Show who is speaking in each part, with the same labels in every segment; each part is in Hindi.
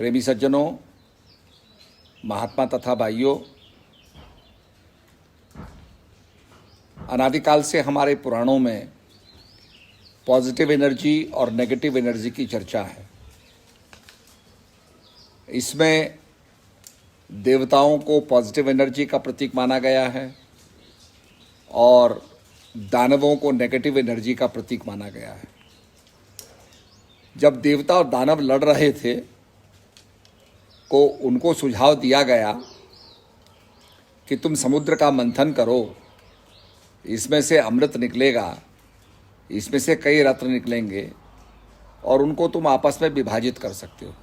Speaker 1: प्रेमी सज्जनों, महात्मा तथा भाइयों, अनादिकाल से हमारे पुराणों में पॉजिटिव एनर्जी और नेगेटिव एनर्जी की चर्चा है। इसमें देवताओं को पॉजिटिव एनर्जी का प्रतीक माना गया है और दानवों को नेगेटिव एनर्जी का प्रतीक माना गया है। जब देवता और दानव लड़ रहे थे को उनको सुझाव दिया गया कि तुम समुद्र का मंथन करो, इसमें से अमृत निकलेगा, इसमें से कई रत्न निकलेंगे और उनको तुम आपस में विभाजित कर सकते हो।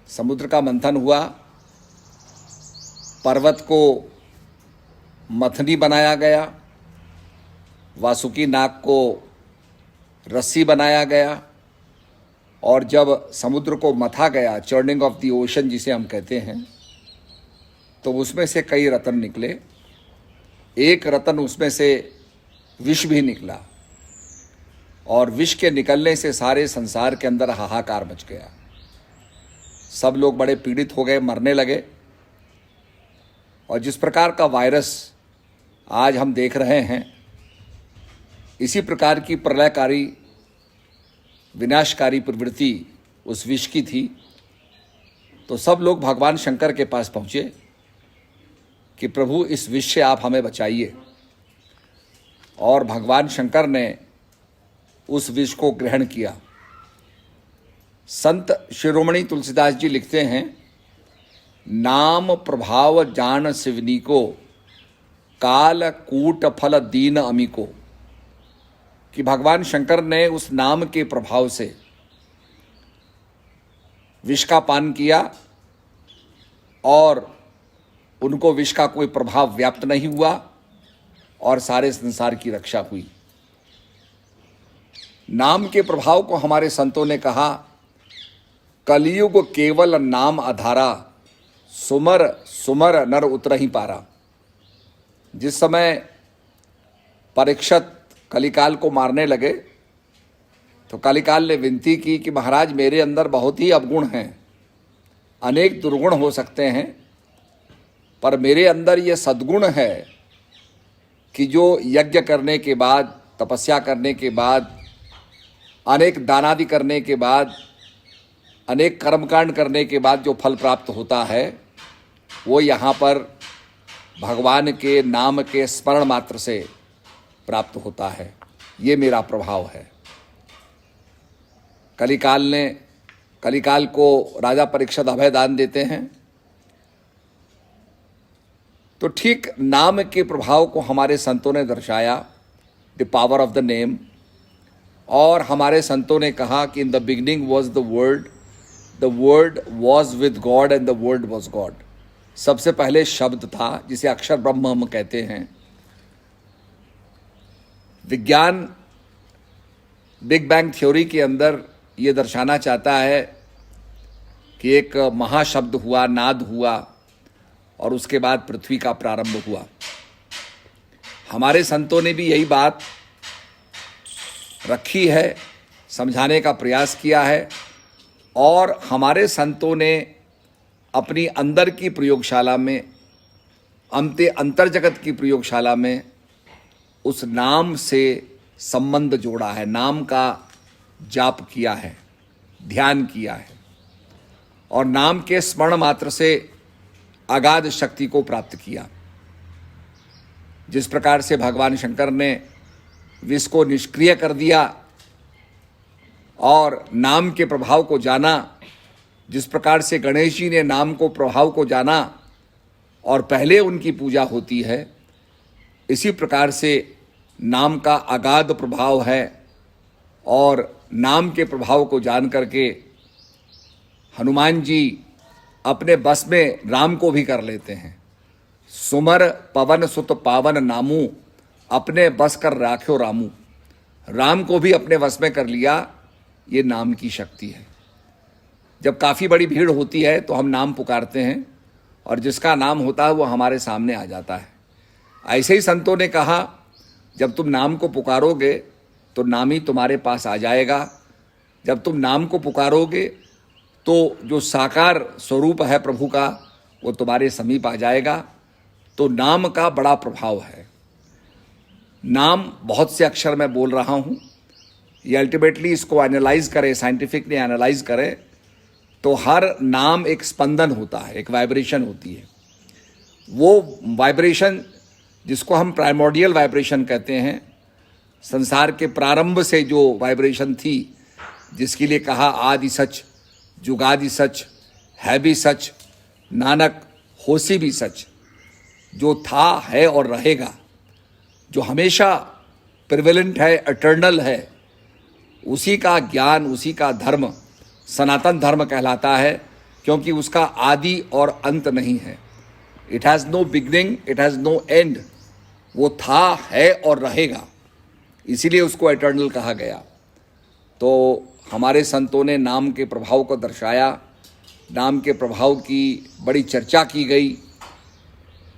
Speaker 1: समुद्र का मंथन हुआ, पर्वत को मथनी बनाया गया, वासुकी नाग को रस्सी बनाया गया और जब समुद्र को मथा गया, चर्निंग ऑफ द ओशन जिसे हम कहते हैं, तो उसमें से कई रत्न निकले। एक रत्न उसमें से विष भी निकला और विष के निकलने से सारे संसार के अंदर हाहाकार मच गया। सब लोग बड़े पीड़ित हो गए, मरने लगे। और जिस प्रकार का वायरस आज हम देख रहे हैं, इसी प्रकार की प्रलयकारी विनाशकारी प्रवृत्ति उस विष की थी। तो सब लोग भगवान शंकर के पास पहुँचे कि प्रभु इस विष से आप हमें बचाइए। और भगवान शंकर ने उस विष को ग्रहण किया। संत शिरोमणि तुलसीदास जी लिखते हैं, नाम प्रभाव जान शिवनी को, काल कूट फल दीन अमी को, कि भगवान शंकर ने उस नाम के प्रभाव से विष का पान किया और उनको विष का कोई प्रभाव व्याप्त नहीं हुआ और सारे संसार की रक्षा हुई। नाम के प्रभाव को हमारे संतों ने कहा, कलियुग केवल नाम आधारा, सुमर सुमर नर उतर ही पारा। जिस समय परीक्षित कलिकाल को मारने लगे तो कलिकाल ने विनती की कि महाराज मेरे अंदर बहुत ही अवगुण हैं, अनेक दुर्गुण हो सकते हैं, पर मेरे अंदर ये सद्गुण है कि जो यज्ञ करने के बाद, तपस्या करने के बाद, अनेक दानादि करने के बाद, अनेक कर्मकांड करने के बाद जो फल प्राप्त होता है, वो यहाँ पर भगवान के नाम के स्मरण मात्र से प्राप्त होता है। ये मेरा प्रभाव है। कलिकाल को राजा परीक्षित अभय दान देते हैं। तो ठीक नाम के प्रभाव को हमारे संतों ने दर्शाया, the power of the name. और हमारे संतों ने कहा कि in the beginning was the word was with God and the word was God. सबसे पहले शब्द था, जिसे अक्षर ब्रह्म हम कहते हैं। विज्ञान बिग बैंग थ्योरी के अंदर ये दर्शाना चाहता है कि एक महाशब्द हुआ, नाद हुआ और उसके बाद पृथ्वी का प्रारंभ हुआ। हमारे संतों ने भी यही बात रखी है, समझाने का प्रयास किया है। और हमारे संतों ने अपनी अंदर की प्रयोगशाला में, अंतर जगत की प्रयोगशाला में उस नाम से संबंध जोड़ा है, नाम का जाप किया है, ध्यान किया है और नाम के स्मरण मात्र से अगाध शक्ति को प्राप्त किया। जिस प्रकार से भगवान शंकर ने विष को निष्क्रिय कर दिया और नाम के प्रभाव को जाना, जिस प्रकार से गणेश जी ने नाम को प्रभाव को जाना और पहले उनकी पूजा होती है, इसी प्रकार से नाम का अगाध प्रभाव है। और नाम के प्रभाव को जान करके हनुमान जी अपने बस में राम को भी कर लेते हैं। सुमर पवन सुत पावन नामू, अपने बस कर राख्यो रामू। राम को भी अपने वश में कर लिया। ये नाम की शक्ति है। जब काफ़ी बड़ी भीड़ होती है तो हम नाम पुकारते हैं और जिसका नाम होता है वो हमारे सामने आ जाता है। ऐसे ही संतों ने कहा, जब तुम नाम को पुकारोगे तो नाम ही तुम्हारे पास आ जाएगा। जब तुम नाम को पुकारोगे तो जो साकार स्वरूप है प्रभु का वो तुम्हारे समीप आ जाएगा। तो नाम का बड़ा प्रभाव है। नाम बहुत से अक्षर मैं बोल रहा हूँ, ये अल्टीमेटली इसको एनालाइज करें, साइंटिफिकली एनालाइज करें तो हर नाम एक स्पंदन होता है, एक वाइब्रेशन होती है। वो वाइब्रेशन जिसको हम प्राइमोर्डियल वाइब्रेशन कहते हैं, संसार के प्रारंभ से जो वाइब्रेशन थी, जिसके लिए कहा आदि सच, जुगादि सच, है भी सच, नानक होसी भी सच, जो था है और रहेगा, जो हमेशा प्रिवेलेंट है, एटर्नल है, उसी का ज्ञान, उसी का धर्म सनातन धर्म कहलाता है, क्योंकि उसका आदि और अंत नहीं है। It has no beginning, it has no end. वो था, है और रहेगा, इसीलिए उसको एटर्नल कहा गया। तो हमारे संतों ने नाम के प्रभाव को दर्शाया, नाम के प्रभाव की बड़ी चर्चा की गई,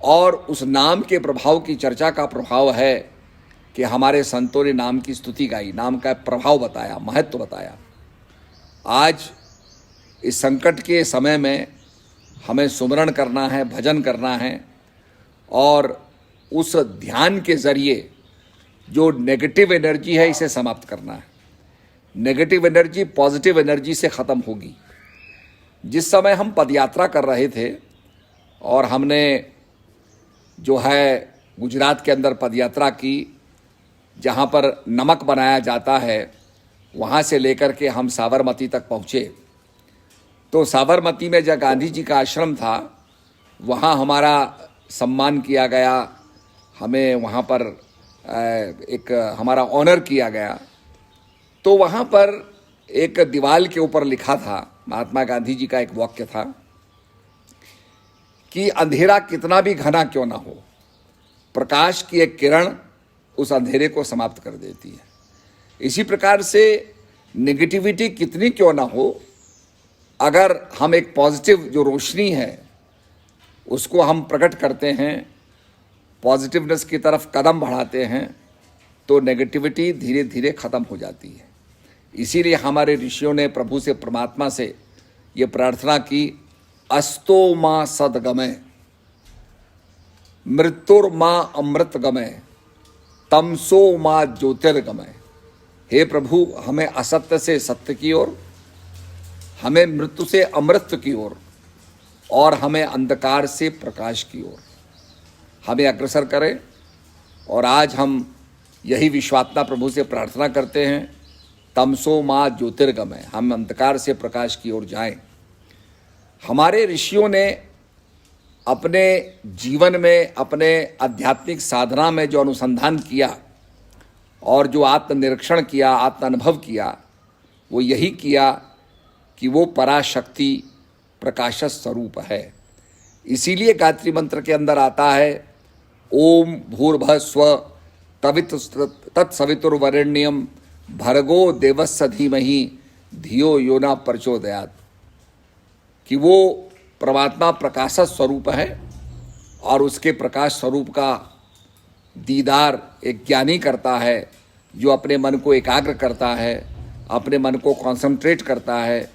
Speaker 1: और उस नाम के प्रभाव की चर्चा का प्रभाव है कि हमारे संतों ने नाम की स्तुति गाई, नाम का प्रभाव बताया, महत्व बताया। आज इस संकट के समय में हमें सुमरण करना है, भजन करना है, और उस ध्यान के ज़रिए जो नेगेटिव एनर्जी है इसे समाप्त करना है। नेगेटिव एनर्जी पॉजिटिव एनर्जी से ख़त्म होगी। जिस समय हम पदयात्रा कर रहे थे और हमने जो है गुजरात के अंदर पदयात्रा की, जहाँ पर नमक बनाया जाता है, वहाँ से लेकर के हम साबरमती तक पहुँचे। तो साबरमती में जहाँ गांधी जी का आश्रम था, वहाँ हमारा सम्मान किया गया, हमें वहाँ पर एक हमारा ऑनर किया गया। तो वहाँ पर एक दीवार के ऊपर लिखा था, महात्मा गांधी जी का एक वाक्य था कि अंधेरा कितना भी घना क्यों ना हो, प्रकाश की एक किरण उस अंधेरे को समाप्त कर देती है। इसी प्रकार से नेगेटिविटी कितनी क्यों ना हो, अगर हम एक पॉजिटिव जो रोशनी है उसको हम प्रकट करते हैं, पॉजिटिवनेस की तरफ कदम बढ़ाते हैं, तो नेगेटिविटी धीरे धीरे ख़त्म हो जाती है। इसीलिए हमारे ऋषियों ने प्रभु से, परमात्मा से ये प्रार्थना की, अस्तो माँ सदगमय, मृत्युर्माँ अमृतगमय, तमसो माँ ज्योतिर्गमय। हे प्रभु, हमें असत्य से सत्य की ओर, हमें मृत्यु से अमृत की ओर, और हमें अंधकार से प्रकाश की ओर हमें अग्रसर करें। और आज हम यही विश्वात्मा प्रभु से प्रार्थना करते हैं, तमसो माँ ज्योतिर्गमय, हम अंधकार से प्रकाश की ओर जाएं। हमारे ऋषियों ने अपने जीवन में, अपने आध्यात्मिक साधना में जो अनुसंधान किया और जो आत्मनिरीक्षण किया, आत्मानुभव किया, वो यही किया कि वो पराशक्ति प्रकाश स्वरूप है। इसीलिए गायत्री मंत्र के अंदर आता है, ओम भूर्भुवः स्वः तत्सवितुर्वरेण्यं भर्गो देवस्य धीमहि धियो यो न प्रचोदयात्, कि वो परमात्मा प्रकाश स्वरूप है, और उसके प्रकाश स्वरूप का दीदार एक ज्ञानी करता है, जो अपने मन को एकाग्र करता है, अपने मन को कॉन्सेंट्रेट करता है,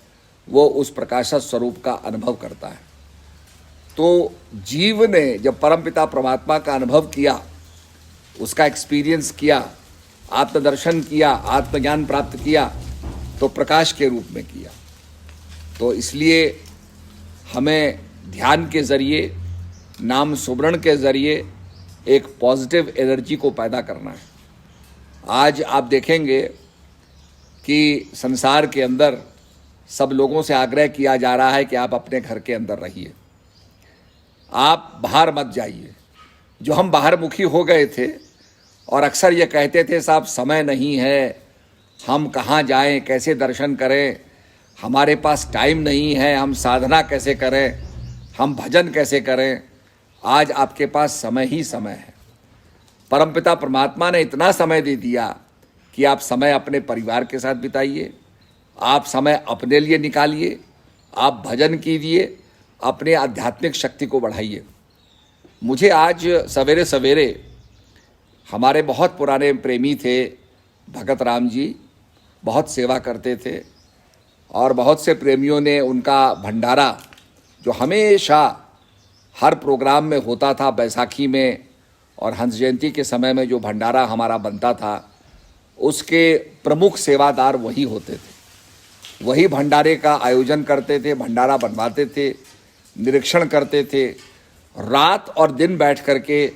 Speaker 1: वो उस प्रकाश स्वरूप का अनुभव करता है। तो जीव ने जब परमपिता परमात्मा का अनुभव किया, उसका एक्सपीरियंस किया, आत्मदर्शन किया, आत्मज्ञान प्राप्त किया, तो प्रकाश के रूप में किया। तो इसलिए हमें ध्यान के ज़रिए, नाम सुमरण के ज़रिए एक पॉजिटिव एनर्जी को पैदा करना है। आज आप देखेंगे कि संसार के अंदर सब लोगों से आग्रह किया जा रहा है कि आप अपने घर के अंदर रहिए, आप बाहर मत जाइए। जो हम बाहर मुखी हो गए थे और अक्सर ये कहते थे, साहब समय नहीं है, हम कहाँ जाएं, कैसे दर्शन करें, हमारे पास टाइम नहीं है, हम साधना कैसे करें, हम भजन कैसे करें। आज आपके पास समय ही समय है। परमपिता परमात्मा ने इतना समय दे दिया कि आप समय अपने परिवार के साथ बिताइए, आप समय अपने लिए निकालिए, आप भजन कीजिए, अपने आध्यात्मिक शक्ति को बढ़ाइए। मुझे आज सवेरे सवेरे हमारे बहुत पुराने प्रेमी थे भगत राम जी, बहुत सेवा करते थे, और बहुत से प्रेमियों ने उनका भंडारा जो हमेशा हर प्रोग्राम में होता था, बैसाखी में और हंस जयंती के समय में जो भंडारा हमारा बनता था, उसके प्रमुख सेवादार वही होते थे। वही भंडारे का आयोजन करते थे, भंडारा बनवाते थे, निरीक्षण करते थे, रात और दिन बैठ करके।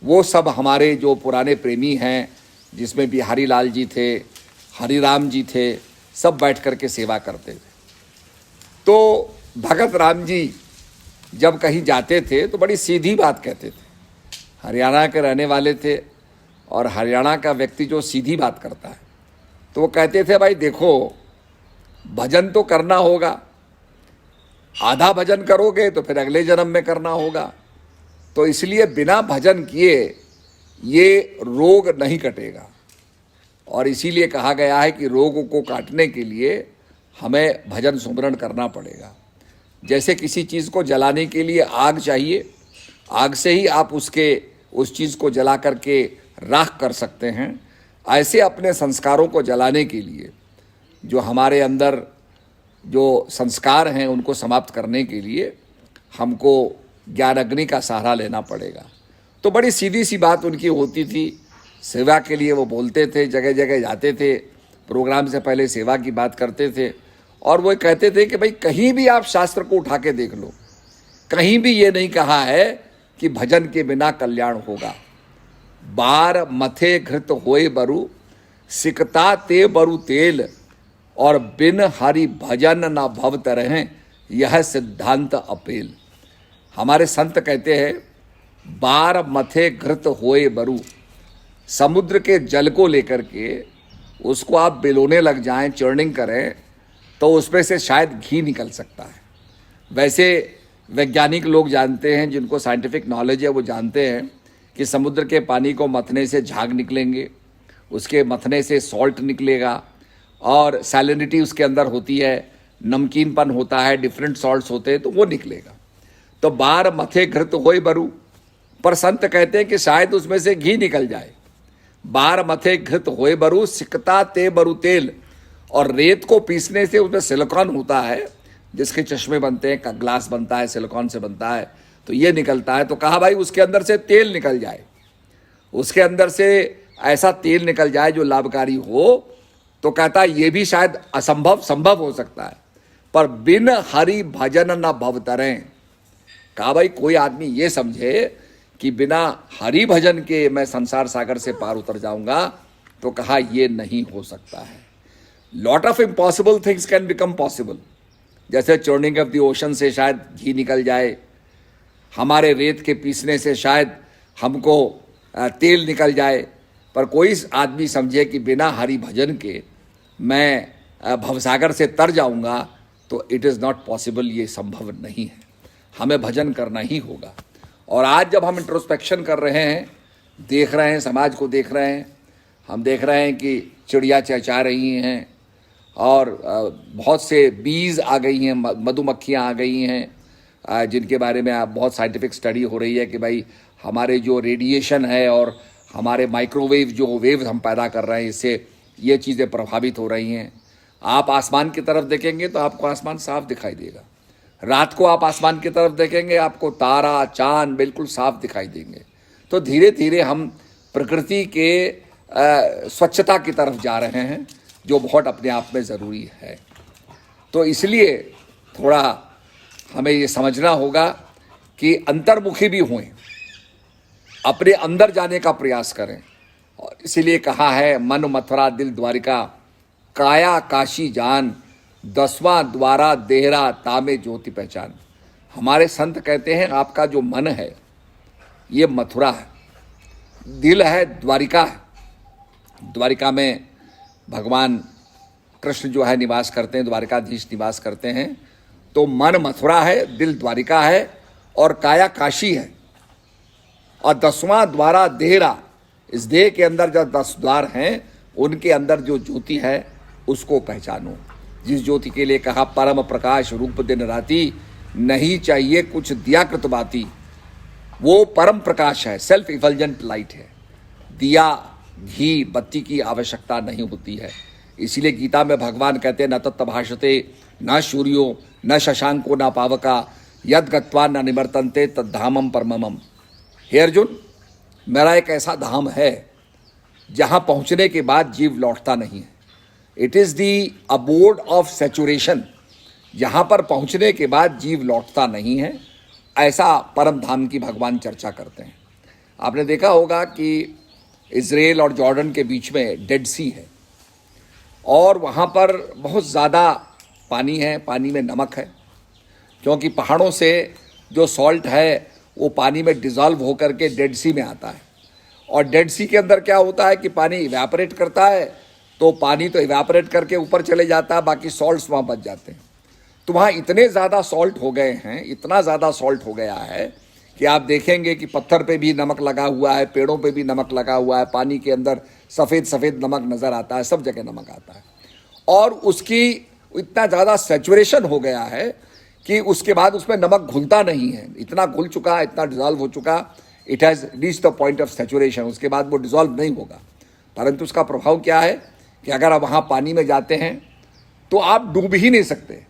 Speaker 1: वो सब हमारे जो पुराने प्रेमी हैं, जिसमें बिहारी लाल जी थे, हरिराम जी थे, सब बैठ करके सेवा करते थे। तो भगत राम जी जब कहीं जाते थे तो बड़ी सीधी बात कहते थे। हरियाणा के रहने वाले थे और हरियाणा का व्यक्ति जो सीधी बात करता है, तो वो कहते थे भाई देखो, भजन तो करना होगा, आधा भजन करोगे तो फिर अगले जन्म में करना होगा, तो इसलिए बिना भजन किए ये रोग नहीं कटेगा। और इसीलिए कहा गया है कि रोग को काटने के लिए हमें भजन सुमरण करना पड़ेगा। जैसे किसी चीज़ को जलाने के लिए आग चाहिए, आग से ही आप उस चीज़ को जला करके राख कर सकते हैं, ऐसे अपने संस्कारों को जलाने के लिए, जो हमारे अंदर जो संस्कार हैं उनको समाप्त करने के लिए हमको ज्ञान अग्नि का सहारा लेना पड़ेगा। तो बड़ी सीधी सी बात उनकी होती थी। सेवा के लिए वो बोलते थे, जगह जगह जाते थे, प्रोग्राम से पहले सेवा की बात करते थे। और वो कहते थे कि भाई कहीं भी आप शास्त्र को उठा के देख लो, कहीं भी ये नहीं कहा है कि भजन के बिना कल्याण होगा। बार मथे घृत होए बरु, सिकता ते बरु तेल, और बिन हरि भजन न भव तरह, यह सिद्धांत अपेल। हमारे संत कहते हैं बार मथे घृत होए बरु, समुद्र के जल को लेकर के उसको आप बिलोने लग जाएं, चर्निंग करें, तो उसमें से शायद घी निकल सकता है। वैसे वैज्ञानिक लोग जानते हैं, जिनको साइंटिफिक नॉलेज है, वो जानते हैं कि समुद्र के पानी को मथने से झाग निकलेंगे, उसके मथने से सॉल्ट निकलेगा, और सैलिनिटी उसके अंदर होती है, नमकीनपन होता है, डिफरेंट सॉल्ट्स होते हैं, तो वो निकलेगा। तो बार मथे घृत होए बरु, पर संत कहते हैं कि शायद उसमें से घी निकल जाए। बार मथे घृत होए बरु, सिकता ते बरु तेल, और रेत को पीसने से उसमें सिलिकॉन होता है, जिसके चश्मे बनते हैं, का ग्लास बनता है, सिलिकॉन से बनता है, तो ये निकलता है। तो कहा भाई उसके अंदर से तेल निकल जाए, उसके अंदर से ऐसा तेल निकल जाए जो लाभकारी हो, तो कहता है ये भी शायद असंभव संभव हो सकता है। पर बिन हरि भजन न भव तरें, कहा भाई कोई आदमी ये समझे कि बिना हरि भजन के मैं संसार सागर से पार उतर जाऊंगा, तो कहा ये नहीं हो सकता है। Lot of impossible things can become possible. जैसे चर्निंग ऑफ द ओशन से शायद घी निकल जाए, हमारे रेत के पीसने से शायद हमको तेल निकल जाए, पर कोई आदमी समझे कि बिना हरि भजन के मैं भवसागर से तर जाऊंगा, तो इट इज़ नॉट पॉसिबल, ये संभव नहीं है। हमें भजन करना ही होगा। और आज जब हम इंट्रोस्पेक्शन कर रहे हैं, देख रहे हैं, समाज को देख रहे हैं, हम देख रहे हैं कि चिड़िया चहचहा रही हैं, और बहुत से बीज आ गई हैं, मधुमक्खियाँ आ गई हैं, जिनके बारे में आप बहुत साइंटिफिक स्टडी हो रही है कि भाई हमारे जो रेडिएशन है और हमारे माइक्रोवेव जो वेव हम पैदा कर रहे हैं, इससे ये चीज़ें प्रभावित हो रही हैं। आप आसमान की तरफ देखेंगे तो आपको आसमान साफ दिखाई देगा। रात को आप आसमान की तरफ देखेंगे, आपको तारा चांद बिल्कुल साफ दिखाई देंगे। तो धीरे धीरे हम प्रकृति के स्वच्छता की तरफ जा रहे हैं, जो बहुत अपने आप में ज़रूरी है। तो इसलिए थोड़ा हमें ये समझना होगा कि अंतर्मुखी भी हुए, अपने अंदर जाने का प्रयास करें। और इसीलिए कहा है मन मथुरा दिल द्वारिका, काया काशी जान, 10वां द्वारा देहरा तामे ज्योति पहचान। हमारे संत कहते हैं आपका जो मन है ये मथुरा है, दिल है द्वारिका है। द्वारिका में भगवान कृष्ण जो है निवास करते हैं, द्वारिकाधीश निवास करते हैं। तो मन मथुरा है, दिल द्वारिका है, और काया काशी है, और 10वां द्वारा देहरा, इस देह के अंदर जो 10 द्वार हैं उनके अंदर जो ज्योति है उसको पहचानो। जिस ज्योति के लिए कहा परम प्रकाश रूप दिन राती, नहीं चाहिए कुछ दिया कृत बाती, वो परम प्रकाश है, सेल्फ इफल्जेंट लाइट है। दिया घी बत्ती की आवश्यकता नहीं होती है। इसीलिए गीता में भगवान कहते हैं न तत्भाषते न सूर्यो न शशांको न पावका यद गत्वा न निवर्तन्ते तद्धामम परमम। हे अर्जुन, मेरा एक ऐसा धाम है जहाँ पहुँचने के बाद जीव लौटता नहीं है। It is the abode of saturation, जहाँ पर पहुँचने के बाद जीव लौटता नहीं है, ऐसा परम धाम की भगवान चर्चा करते हैं। आपने देखा होगा कि इज़राइल और जॉर्डन के बीच में डेड सी है और वहाँ पर बहुत ज़्यादा पानी है, पानी में नमक है, क्योंकि पहाड़ों से जो सॉल्ट है वो पानी में डिज़ोल्व होकर के डेड सी में आता है। और डेड सी के अंदर क्या होता है कि पानी इवेपोरेट करता है, तो पानी तो इवेपोरेट करके ऊपर चले जाता है, बाकी सॉल्ट्स वहाँ बच जाते हैं। तो वहाँ इतने ज़्यादा सॉल्ट हो गए हैं, इतना ज़्यादा सॉल्ट हो गया है कि आप देखेंगे कि पत्थर पे भी नमक लगा हुआ है, पेड़ों पे भी नमक लगा हुआ है, पानी के अंदर सफ़ेद सफ़ेद नमक नज़र आता है, सब जगह नमक आता है। और उसकी इतना ज़्यादा सैचुरेशन हो गया है कि उसके बाद उसमें नमक घुलता नहीं है, इतना घुल चुका, इतना डिज़ोल्व हो चुका, it has reach the point of saturation. उसके बाद वो डिज़ोल्व नहीं होगा। परंतु उसका प्रभाव क्या है कि अगर आप वहाँ पानी में जाते हैं तो आप डूब ही नहीं सकते।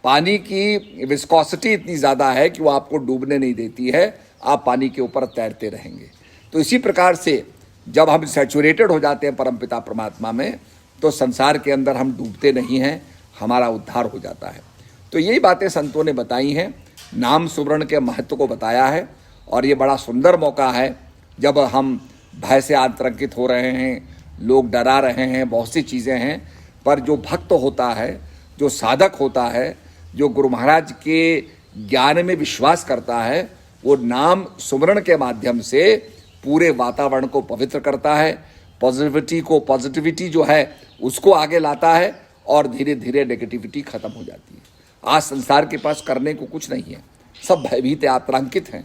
Speaker 1: पानी की विस्कोसिटी इतनी ज़्यादा है कि वो आपको डूबने नहीं देती है, आप पानी के ऊपर तैरते रहेंगे। तो इसी प्रकार से जब हम सैचुरेटेड हो जाते हैं परमपिता परमात्मा में, तो संसार के अंदर हम डूबते नहीं हैं, हमारा उद्धार हो जाता है। तो यही बातें संतों ने बताई हैं, नाम सुमरण के महत्व को बताया है। और ये बड़ा सुंदर मौका है जब हम भय से आतंकित हो रहे हैं, लोग डरा रहे हैं, बहुत सी चीज़ें हैं, पर जो भक्त होता है, जो साधक होता है, जो गुरु महाराज के ज्ञान में विश्वास करता है, वो नाम सुमरण के माध्यम से पूरे वातावरण को पवित्र करता है, पॉजिटिविटी जो है उसको आगे लाता है और धीरे धीरे नेगेटिविटी खत्म हो जाती है। आज संसार के पास करने को कुछ नहीं है, सब भयभीत आतंकित हैं,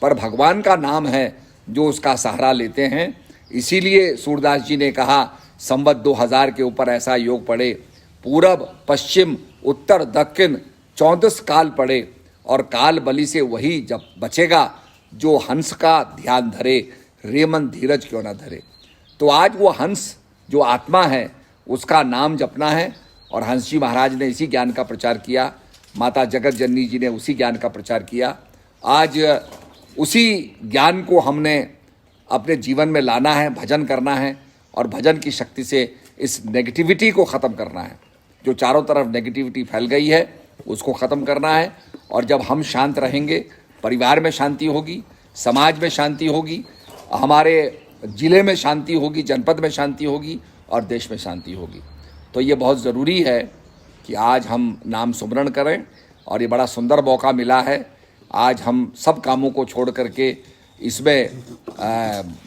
Speaker 1: पर भगवान का नाम है जो उसका सहारा लेते हैं। इसीलिए सूरदास जी ने कहा संवत 2000 के ऊपर ऐसा योग पड़े, पूरब पश्चिम उत्तर दक्षिण 34 काल पड़े, और काल बलि से वही जब बचेगा जो हंस का ध्यान धरे, रेमन धीरज क्यों न धरे। तो आज वो हंस जो आत्मा है उसका नाम जपना है, और हंस जी महाराज ने इसी ज्ञान का प्रचार किया, माता जगत जननी जी ने उसी ज्ञान का प्रचार किया। आज उसी ज्ञान को हमने अपने जीवन में लाना है, भजन करना है, और भजन की शक्ति से इस नेगेटिविटी को ख़त्म करना है। जो चारों तरफ नेगेटिविटी फैल गई है उसको ख़त्म करना है। और जब हम शांत रहेंगे, परिवार में शांति होगी, समाज में शांति होगी, हमारे ज़िले में शांति होगी, जनपद में शांति होगी, और देश में शांति होगी। तो ये बहुत ज़रूरी है कि आज हम नाम सुमरण करें, और ये बड़ा सुंदर मौका मिला है। आज हम सब कामों को छोड़ करके इसमें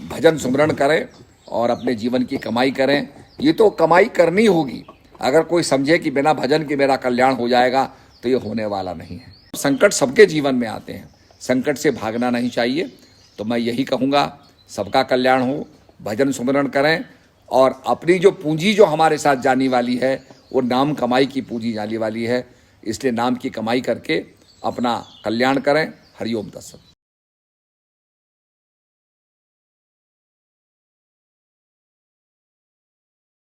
Speaker 1: भजन सुमरण करें और अपने जीवन की कमाई करें। ये तो कमाई करनी होगी। अगर कोई समझे कि बिना भजन के मेरा कल्याण हो जाएगा, तो ये होने वाला नहीं है। संकट सबके जीवन में आते हैं, संकट से भागना नहीं चाहिए। तो मैं यही कहूँगा, सबका कल्याण हो, भजन सुमरण करें, और अपनी जो पूंजी जो हमारे साथ जाने वाली है वो नाम कमाई की पूंजी जाने वाली है। इसलिए नाम की कमाई करके अपना कल्याण करें। हरिओम तत्सत।